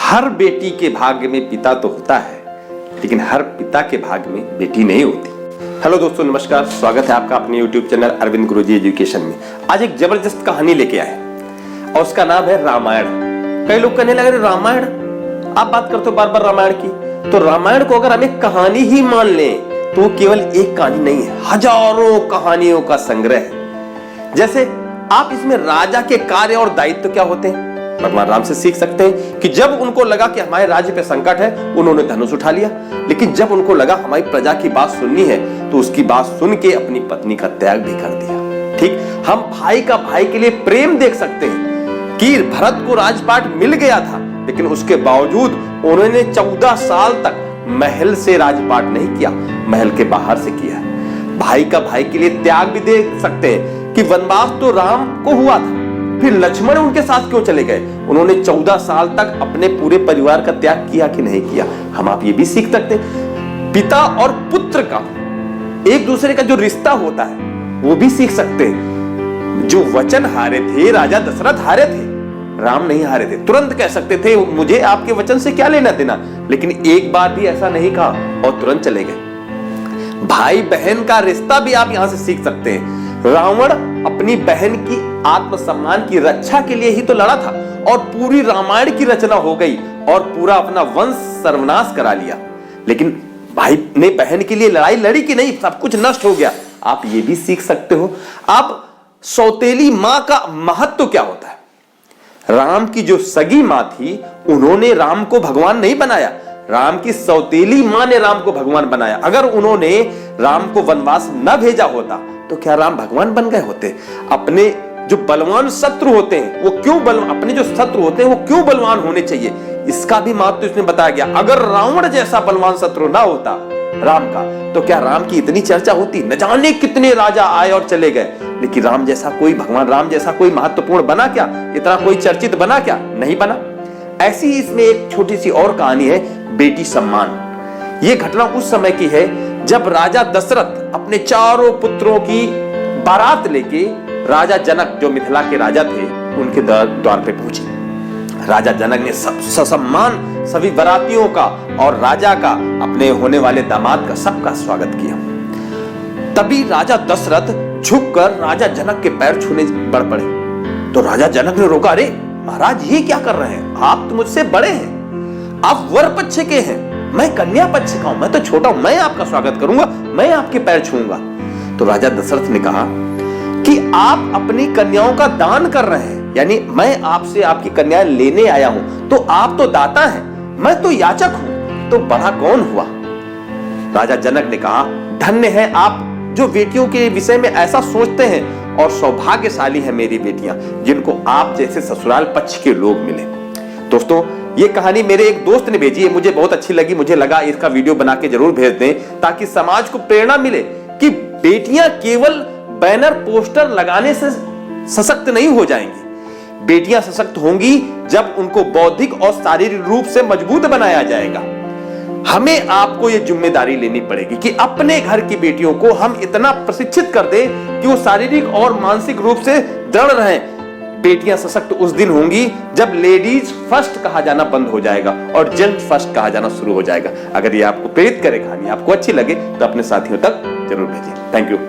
हर बेटी के भाग्य में पिता तो होता है, लेकिन हर पिता के भाग्य में बेटी नहीं होती। हेलो दोस्तों, नमस्कार, स्वागत है आपका अपने YouTube चैनल अरविंद गुरुजी एजुकेशन में। आज एक जबरदस्त कहानी लेके आए और उसका नाम है रामायण। कई लोग कहने लगे रामायण, आप बात करते हो बार बार रामायण की, तो रामायण को अगर हम एक कहानी ही मान लें तो केवल एक कहानी नहीं है, हजारों कहानियों का संग्रह है। जैसे आप इसमें राजा के कार्य और दायित्व क्या होते हैं भगवान राम से सीख सकते हैं कि जब उनको लगा कि हमारे राज्य पे संकट है, उन्होंने धनुष उठा लिया, लेकिन जब उनको लगा हमारी प्रजा की बात सुननी है तो उसकी बात सुन के अपनी पत्नी का त्याग भी कर दिया। ठीक, हम भाई का भाई के लिए प्रेम देख सकते हैं कि भरत को राजपाट मिल गया था, लेकिन उसके बावजूद उन्होंने 14 साल तक महल से राजपाट नहीं किया, महल के बाहर से किया। भाई का भाई के लिए त्याग भी देख सकते हैं कि वनवास तो राम को हुआ था, फिर लक्ष्मण उनके साथ क्यों चले गए? उन्होंने 14 साल तक अपने पूरे परिवार का त्याग किया कि नहीं किया। हम आप ये भी सीख सकते हैं पिता और पुत्र का एक दूसरे का जो रिश्ता होता है वो भी सीख सकते हैं। जो वचन हारे थे राजा दशरथ हारे थे, राम नहीं हारे थे। तुरंत कह सकते थे मुझे आपके वचन से क्या लेना देना, लेकिन एक बार भी ऐसा नहीं कहा और तुरंत चले गए। भाई बहन का रिश्ता भी आप यहां से सीख सकते हैं। रावण अपनी बहन की आत्मसम्मान की रक्षा के लिए ही तो लड़ा था और पूरी रामायण की रचना हो गई और पूरा अपना वंश सर्वनाश करा लिया, लेकिन भाई ने बहन के लिए लड़ाई लड़ी कि नहीं, सब कुछ नष्ट हो गया। आप ये भी सीख सकते हो। अब सौतेली मां का महत्व क्या होता है? राम की जो सगी मां थी उन्होंने राम को भगवान नहीं बनाया, राम की सौतेली मां ने राम को भगवान बनाया। अगर उन्होंने राम को वनवास न भेजा होता तो क्या राम भगवान बन गए होते? अपने जो बलवान शत्रु होते हैं वो क्यों अपने जो शत्रु होते हैं वो क्यों बलवान होने चाहिए, इसका भी महत्व इसमें बताया गया। अगर रावण जैसा बलवान शत्रु ना होता राम का तो क्या राम की इतनी चर्चा होती? न जाने कितने राजा आए और चले गए, लेकिन राम जैसा कोई, भगवान राम जैसा कोई महत्वपूर्ण बना क्या? इतना कोई चर्चित बना क्या? नहीं बना। ऐसी ही इसमें एक छोटी सी और कहानी है, बेटी सम्मान। यह घटना उस समय की है जब राजा दशरथ अपने चारों पुत्रों की बारात लेके राजा जनक जो मिथिला के राजा थे उनके द्वार पे पहुंचे। राजा जनक ने ससम्मान सभी बारातियों का और राजा का, अपने होने वाले दामाद का, सबका स्वागत किया। तभी राजा दशरथ झुककर राजा जनक के पैर छूने बढ़ पड़े तो राजा जनक ने रोका, अरे महाराज ये क्या कर रहे हैं? आप तो मुझसे बड़े हैं, आप वर पक्ष के हैं, मैं कन्या पक्ष का हूं, मैं तो छोटा हूं, मैं आपका स्वागत करूंगा, मैं आपके पैर छूंगा। तो राजा दशरथ ने कहा कि आप अपनी कन्याओं का दान कर रहे हैं, यानी मैं आपसे आपकी कन्याएं लेने आया हूं, तो आप तो दाता हैं, मैं तो याचक हूं, तो बड़ा कौन हुआ? राजा जनक ने कहा, धन्य है आप जो बेटियों के विषय में ऐसा सोचते हैं, और सौभाग्यशाली है मेरी बेटियां जिनको आप जैसे ससुराल पक्ष के लोग मिले। दोस्तों, ये कहानी मेरे एक दोस्त ने भेजी है, मुझे बहुत अच्छी लगी, मुझे लगा इसका वीडियो बना के जरूर भेज दें ताकि समाज को प्रेरणा मिले कि बेटियां केवल बैनर पोस्टर लगाने से सशक्त नहीं हो जाएंगी। बेटियां सशक्त होंगी जब उनको बौद्धिक और शारीरिक रूप से मजबूत बनाया जाएगा। हमें आपको ये जिम्मेदारी लेनी पड़ेगी कि अपने घर की बेटियों को हम इतना प्रशिक्षित कर दें कि वो शारीरिक और मानसिक रूप से दृढ़ रहें। बेटियां सशक्त उस दिन होंगी जब लेडीज फर्स्ट कहा जाना बंद हो जाएगा और जेंट फर्स्ट कहा जाना शुरू हो जाएगा। अगर ये आपको प्रेरित करे, कहानी आपको अच्छी लगे तो अपने साथियों तक जरूर भेजिए। Thank you.